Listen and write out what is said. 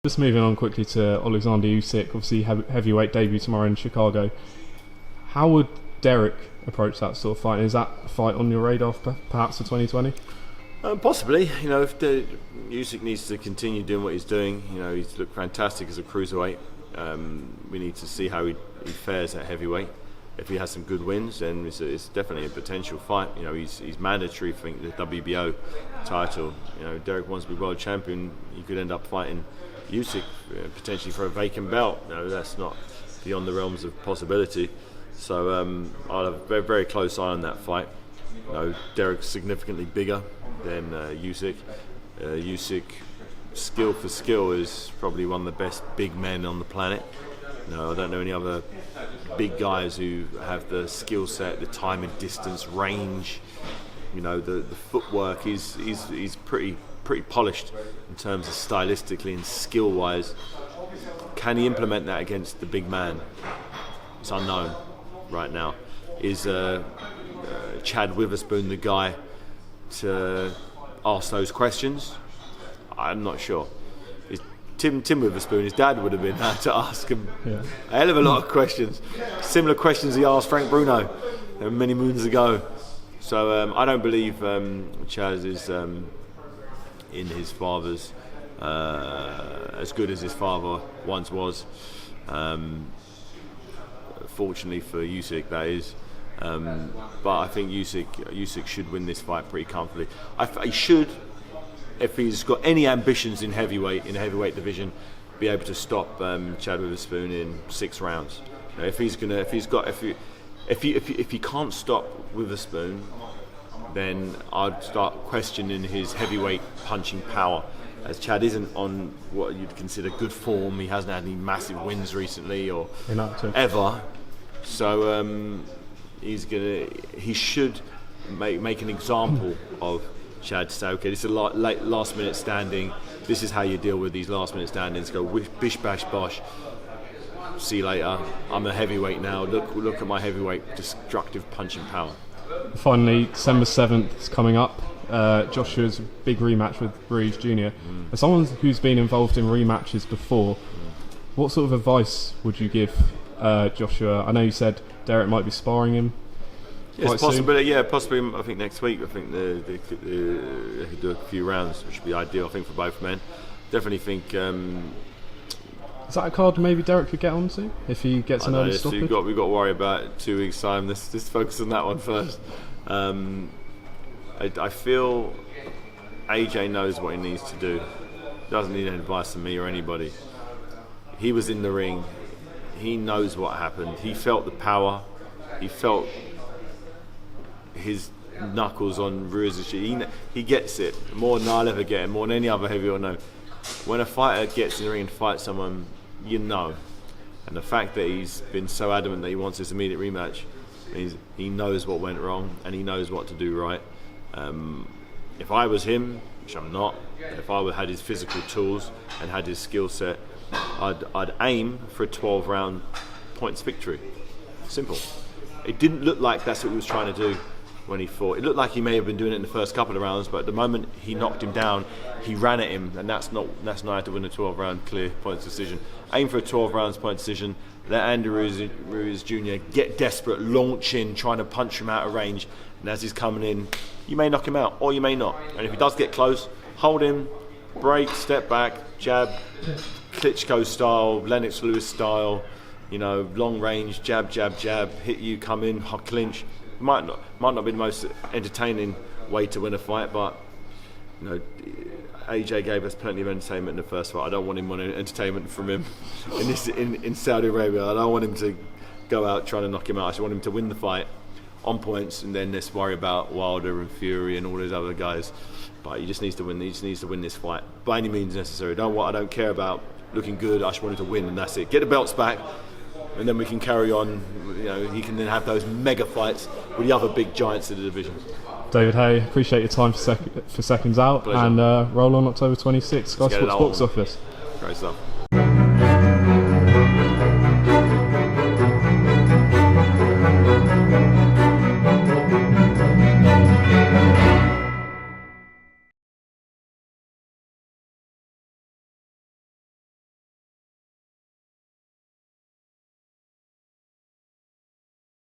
Just moving on quickly to Alexander Usyk, obviously heavyweight debut tomorrow in Chicago. How would Dereck approach that sort of fight? Is that a fight on your radar perhaps for 2020? Possibly. If Usyk needs to continue doing what he's doing, he's looked fantastic as a cruiserweight. We need to see how he fares at heavyweight. If he has some good wins, then it's definitely a potential fight. He's mandatory for the WBO title. Dereck wants to be world champion. He could end up fighting Usyk potentially for a vacant belt. That's not beyond the realms of possibility. So I'll have a very, very close eye on that fight. Dereck's significantly bigger than Usyk. Usyk, skill for skill, is probably one of the best big men on the planet. I don't know any other big guys who have the skill set, the time and distance, range. The footwork. He's pretty polished in terms of stylistically and skill wise. Can he implement that against the big man? It's unknown right now. Is Chad Witherspoon the guy to ask those questions? I'm not sure. Tim Witherspoon, his dad, would have been there to ask him a hell of a lot of questions. Similar questions he asked Frank Bruno many moons ago. So I don't believe Chaz is in his father's as good as his father once was. Fortunately for Usyk, that is. But I think Usyk should win this fight pretty comfortably. He should, if he's got any ambitions in the heavyweight division, be able to stop Chad Witherspoon in 6 rounds. If he can't stop Witherspoon, then I'd start questioning his heavyweight punching power. As Chad isn't on what you'd consider good form, he hasn't had any massive wins recently or ever. So he should make an example of Chad to say, okay, this is a last minute standing. This is how you deal with these last minute standings. Go bish bash bosh. See you later. I'm a heavyweight now. Look at my heavyweight destructive punching power. Finally, December 7th is coming up. Joshua's big rematch with Ruiz Jr. As someone who's been involved in rematches before, what sort of advice would you give Joshua? I know you said Dereck might be sparring him. Yes, possibly. Yeah, possibly. I think next week. I think they could do a few rounds, which would be ideal. I think for both men. Definitely think. Is that a card maybe Dereck could get onto if he gets an early stoppage? We've got to worry about 2 weeks' time. Let's focus on that one first. I feel AJ knows what he needs to do. Doesn't need any advice from me or anybody. He was in the ring. He knows what happened. He felt the power. He felt his knuckles on Ruiz's cheek. He gets it more than I'll ever get it, more than any other heavyweight know. When a fighter gets in the ring and fights someone, you know. And the fact that he's been so adamant that he wants this immediate rematch means he knows what went wrong and he knows what to do right. If I was him, which I'm not, if I had his physical tools and had his skill set, I'd aim for a 12-round points victory. Simple. It didn't look like that's what he was trying to do when he fought. It looked like he may have been doing it in the first couple of rounds, but the moment he knocked him down, he ran at him, and that's not how to win a 12-round clear points decision. Aim for a 12 rounds point decision. Let Andy Ruiz Jr. get desperate, launch in, trying to punch him out of range, and as he's coming in, you may knock him out, or you may not. And if he does get close, hold him, break, step back, jab, KLITSCHKO style, Lennox Lewis style, long range, jab, hit you, come in, clinch. Might not be the most entertaining way to win a fight, but AJ gave us plenty of entertainment in the first fight. I don't want him on entertainment from him in Saudi Arabia. I don't want him to go out trying to knock him out. I just want him to win the fight on points, and then let's worry about Wilder and Fury and all those other guys. But he just needs to win. He just needs to win this fight by any means necessary. I don't care about looking good. I just want him to win, and that's it. Get the belts back, and then we can carry on. He can then have those mega fights with the other big giants of the division. David Haye, appreciate your time for Seconds Out. Pleasure. And roll on October 26th, Sky Sports Box Office. Great stuff.